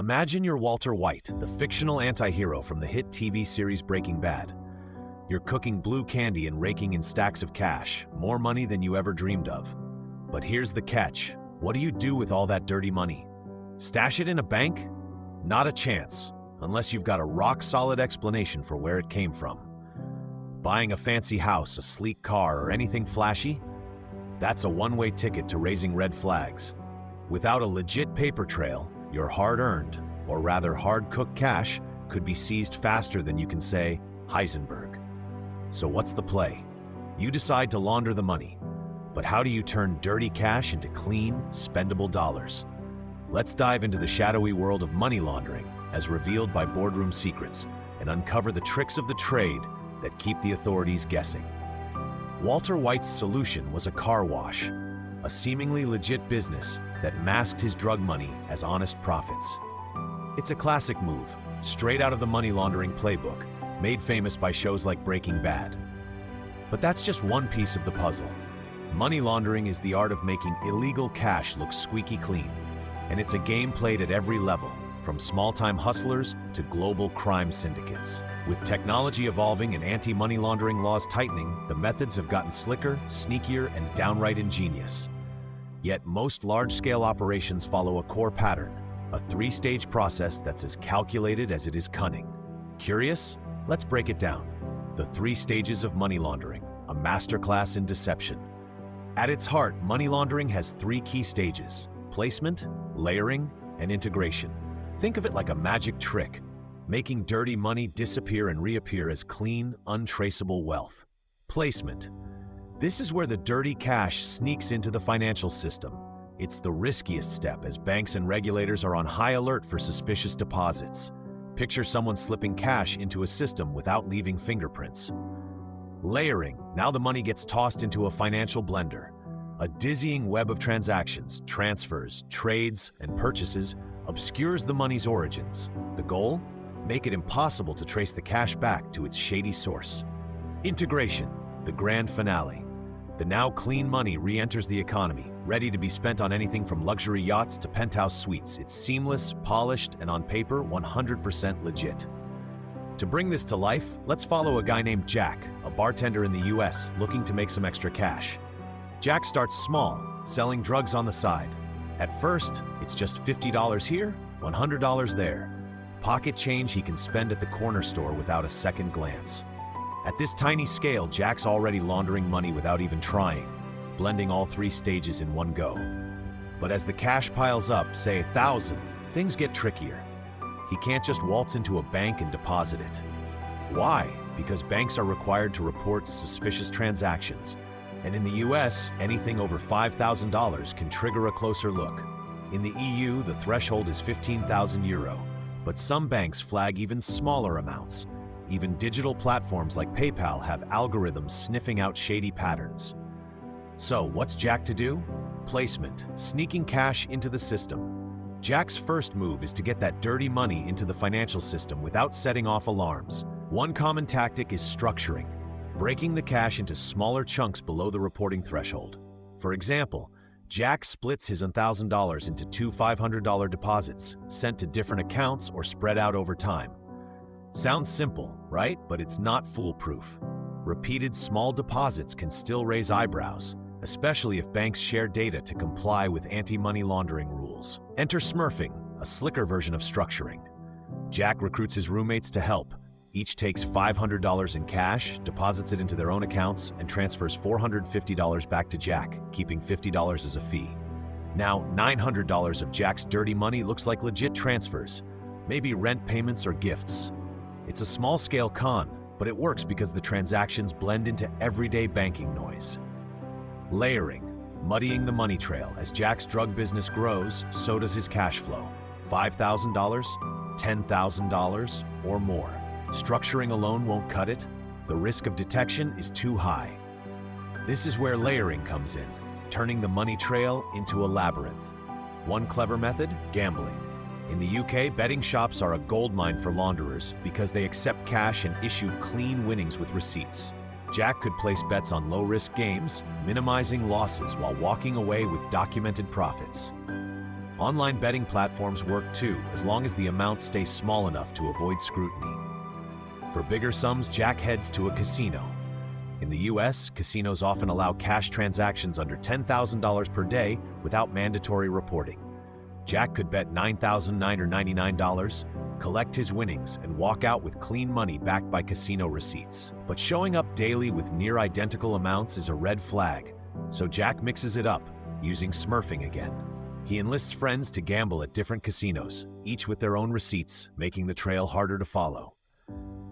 Imagine you're Walter White, the fictional anti-hero from the hit TV series Breaking Bad. You're cooking blue candy and raking in stacks of cash, more money than you ever dreamed of. But here's the catch. What do you do with all that dirty money? Stash it in a bank? Not a chance, unless you've got a rock-solid explanation for where it came from. Buying a fancy house, a sleek car, or anything flashy? That's a one-way ticket to raising red flags. Without a legit paper trail, your hard-earned, or rather hard-cooked cash could be seized faster than you can say, Heisenberg. So what's the play? You decide to launder the money. But how do you turn dirty cash into clean, spendable dollars? Let's dive into the shadowy world of money laundering, as revealed by Boardroom Secrets, and uncover the tricks of the trade that keep the authorities guessing. Walter White's solution was a car wash, a seemingly legit business that masked his drug money as honest profits. It's a classic move, straight out of the money laundering playbook, made famous by shows like Breaking Bad. But that's just one piece of the puzzle. Money laundering is the art of making illegal cash look squeaky clean, and it's a game played at every level, from small-time hustlers to global crime syndicates. With technology evolving and anti-money laundering laws tightening, the methods have gotten slicker, sneakier, and downright ingenious. Yet most large-scale operations follow a core pattern, a three-stage process that's as calculated as it is cunning. Curious? Let's break it down. The 3 stages of money laundering, a masterclass in deception. At its heart, money laundering has 3 key stages: placement, layering, and integration. Think of it like a magic trick, making dirty money disappear and reappear as clean, untraceable wealth. Placement. This is where the dirty cash sneaks into the financial system. It's the riskiest step, as banks and regulators are on high alert for suspicious deposits. Picture someone slipping cash into a system without leaving fingerprints. Layering. Now the money gets tossed into a financial blender. A dizzying web of transactions, transfers, trades, and purchases obscures the money's origins. The goal? Make it impossible to trace the cash back to its shady source. Integration. The grand finale. The now clean money re-enters the economy, ready to be spent on anything from luxury yachts to penthouse suites. It's seamless, polished, and on paper, 100% legit. To bring this to life, let's follow a guy named Jack, a bartender in the US looking to make some extra cash. Jack starts small, selling drugs on the side. At first, it's just $50 here, $100 there. Pocket change he can spend at the corner store without a second glance. At this tiny scale, Jack's already laundering money without even trying, blending all 3 stages in one go. But as the cash piles up, say 1,000, things get trickier. He can't just waltz into a bank and deposit it. Why? Because banks are required to report suspicious transactions. And in the US, anything over $5,000 can trigger a closer look. In the EU, the threshold is €15,000, but some banks flag even smaller amounts. Even digital platforms like PayPal have algorithms sniffing out shady patterns. So, what's Jack to do? Placement, sneaking cash into the system. Jack's first move is to get that dirty money into the financial system without setting off alarms. One common tactic is structuring, breaking the cash into smaller chunks below the reporting threshold. For example, Jack splits his $1,000 into 2 $500 deposits, sent to different accounts or spread out over time. Sounds simple, right? But it's not foolproof. Repeated small deposits can still raise eyebrows, especially if banks share data to comply with anti-money laundering rules. Enter smurfing, a slicker version of structuring. Jack recruits his roommates to help. Each takes $500 in cash, deposits it into their own accounts, and transfers $450 back to Jack, keeping $50 as a fee. Now, $900 of Jack's dirty money looks like legit transfers, maybe rent payments or gifts. It's a small-scale con, but it works because the transactions blend into everyday banking noise. Layering, muddying the money trail. As Jack's drug business grows, so does his cash flow. $5,000, $10,000, or more. Structuring alone won't cut it. The risk of detection is too high. This is where layering comes in, turning the money trail into a labyrinth. One clever method: gambling. In the UK, betting shops are a goldmine for launderers because they accept cash and issue clean winnings with receipts. Jack could place bets on low-risk games, minimizing losses while walking away with documented profits. Online betting platforms work too, as long as the amounts stay small enough to avoid scrutiny. For bigger sums, Jack heads to a casino. In the US, casinos often allow cash transactions under $10,000 per day without mandatory reporting. Jack could bet $9,999, collect his winnings, and walk out with clean money backed by casino receipts. But showing up daily with near-identical amounts is a red flag, so Jack mixes it up, using smurfing again. He enlists friends to gamble at different casinos, each with their own receipts, making the trail harder to follow.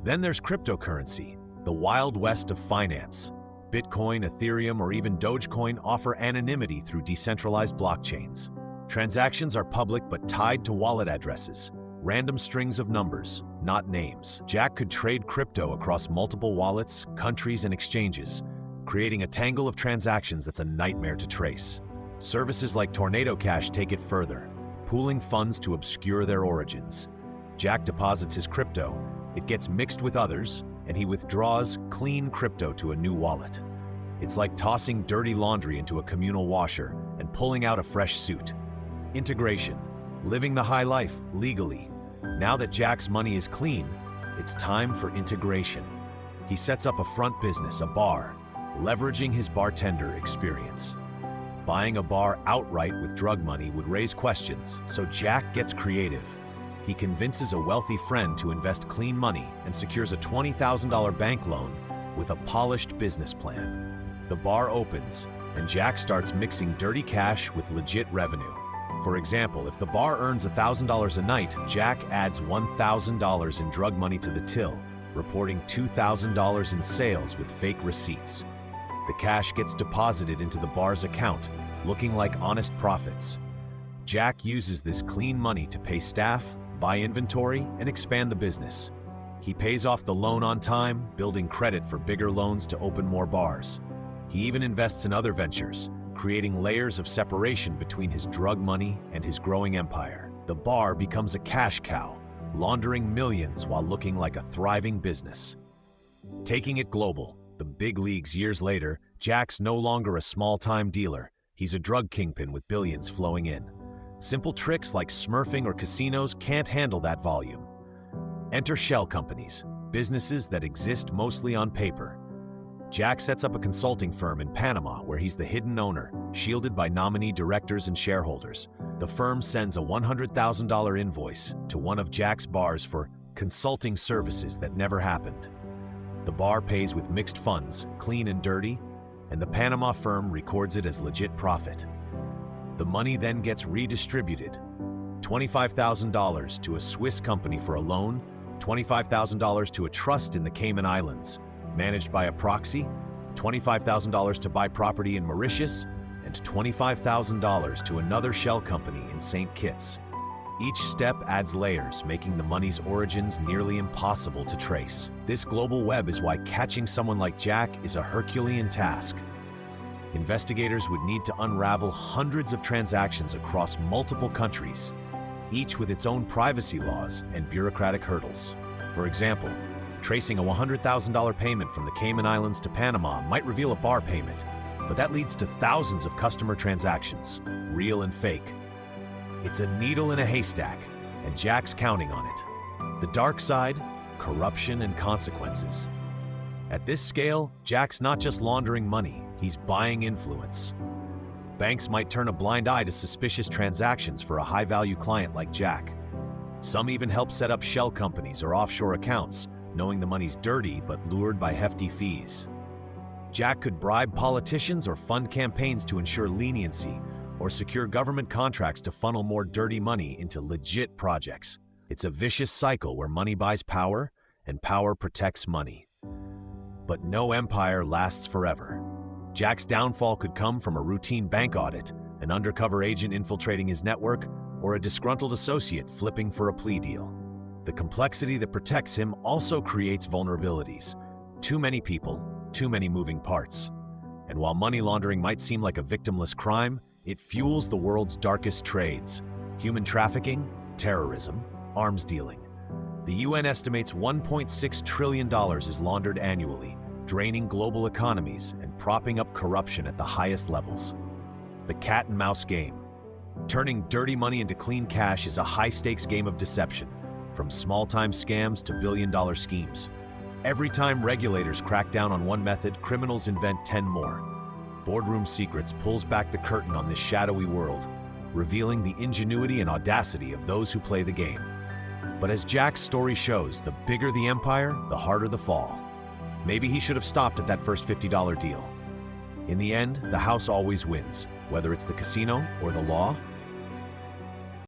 Then there's cryptocurrency, the wild west of finance. Bitcoin, Ethereum, or even Dogecoin offer anonymity through decentralized blockchains. Transactions are public but tied to wallet addresses, random strings of numbers, not names. Jack could trade crypto across multiple wallets, countries, and exchanges, creating a tangle of transactions that's a nightmare to trace. Services like Tornado Cash take it further, pooling funds to obscure their origins. Jack deposits his crypto, it gets mixed with others, and he withdraws clean crypto to a new wallet. It's like tossing dirty laundry into a communal washer and pulling out a fresh suit. Integration, living the high life legally. Now that Jack's money is clean, it's time for integration. He sets up a front business, a bar, leveraging his bartender experience. Buying a bar outright with drug money would raise questions, so Jack gets creative. He convinces a wealthy friend to invest clean money and secures a $20,000 bank loan with a polished business plan. The bar opens, and Jack starts mixing dirty cash with legit revenue. For example, if the bar earns $1,000 a night, Jack adds $1,000 in drug money to the till, reporting $2,000 in sales with fake receipts. The cash gets deposited into the bar's account, looking like honest profits. Jack uses this clean money to pay staff, buy inventory, and expand the business. He pays off the loan on time, building credit for bigger loans to open more bars. He even invests in other ventures, creating layers of separation between his drug money and his growing empire. The bar becomes a cash cow, laundering millions while looking like a thriving business. Taking it global, the big leagues years later, Jack's no longer a small-time dealer. He's a drug kingpin with billions flowing in. Simple tricks like smurfing or casinos can't handle that volume. Enter shell companies, businesses that exist mostly on paper. Jack sets up a consulting firm in Panama where he's the hidden owner, shielded by nominee directors and shareholders. The firm sends a $100,000 invoice to one of Jack's bars for consulting services that never happened. The bar pays with mixed funds, clean and dirty, and the Panama firm records it as legit profit. The money then gets redistributed. $25,000 to a Swiss company for a loan, $25,000 to a trust in the Cayman Islands, managed by a proxy, $25,000 to buy property in Mauritius, and $25,000 to another shell company in St. Kitts. Each step adds layers, making the money's origins nearly impossible to trace. This global web is why catching someone like Jack is a Herculean task. Investigators would need to unravel hundreds of transactions across multiple countries, each with its own privacy laws and bureaucratic hurdles. For example, tracing a $100,000 payment from the Cayman Islands to Panama might reveal a bar payment, but that leads to thousands of customer transactions, real and fake. It's a needle in a haystack, and Jack's counting on it. The dark side, corruption and consequences. At this scale, Jack's not just laundering money, he's buying influence. Banks might turn a blind eye to suspicious transactions for a high-value client like Jack. Some even help set up shell companies or offshore accounts, knowing the money's dirty but lured by hefty fees. Jack could bribe politicians or fund campaigns to ensure leniency, or secure government contracts to funnel more dirty money into legit projects. It's a vicious cycle where money buys power, and power protects money. But no empire lasts forever. Jack's downfall could come from a routine bank audit, an undercover agent infiltrating his network, or a disgruntled associate flipping for a plea deal. The complexity that protects him also creates vulnerabilities. Too many people, too many moving parts. And while money laundering might seem like a victimless crime, it fuels the world's darkest trades: human trafficking, terrorism, arms dealing. The UN estimates $1.6 trillion is laundered annually, draining global economies and propping up corruption at the highest levels. The cat and mouse game. Turning dirty money into clean cash is a high-stakes game of deception, from small-time scams to billion-dollar schemes. Every time regulators crack down on one method, criminals invent 10 more. Boardroom Secrets pulls back the curtain on this shadowy world, revealing the ingenuity and audacity of those who play the game. But as Jack's story shows, the bigger the empire, the harder the fall. Maybe he should have stopped at that first $50 deal. In the end, the house always wins, whether it's the casino or the law.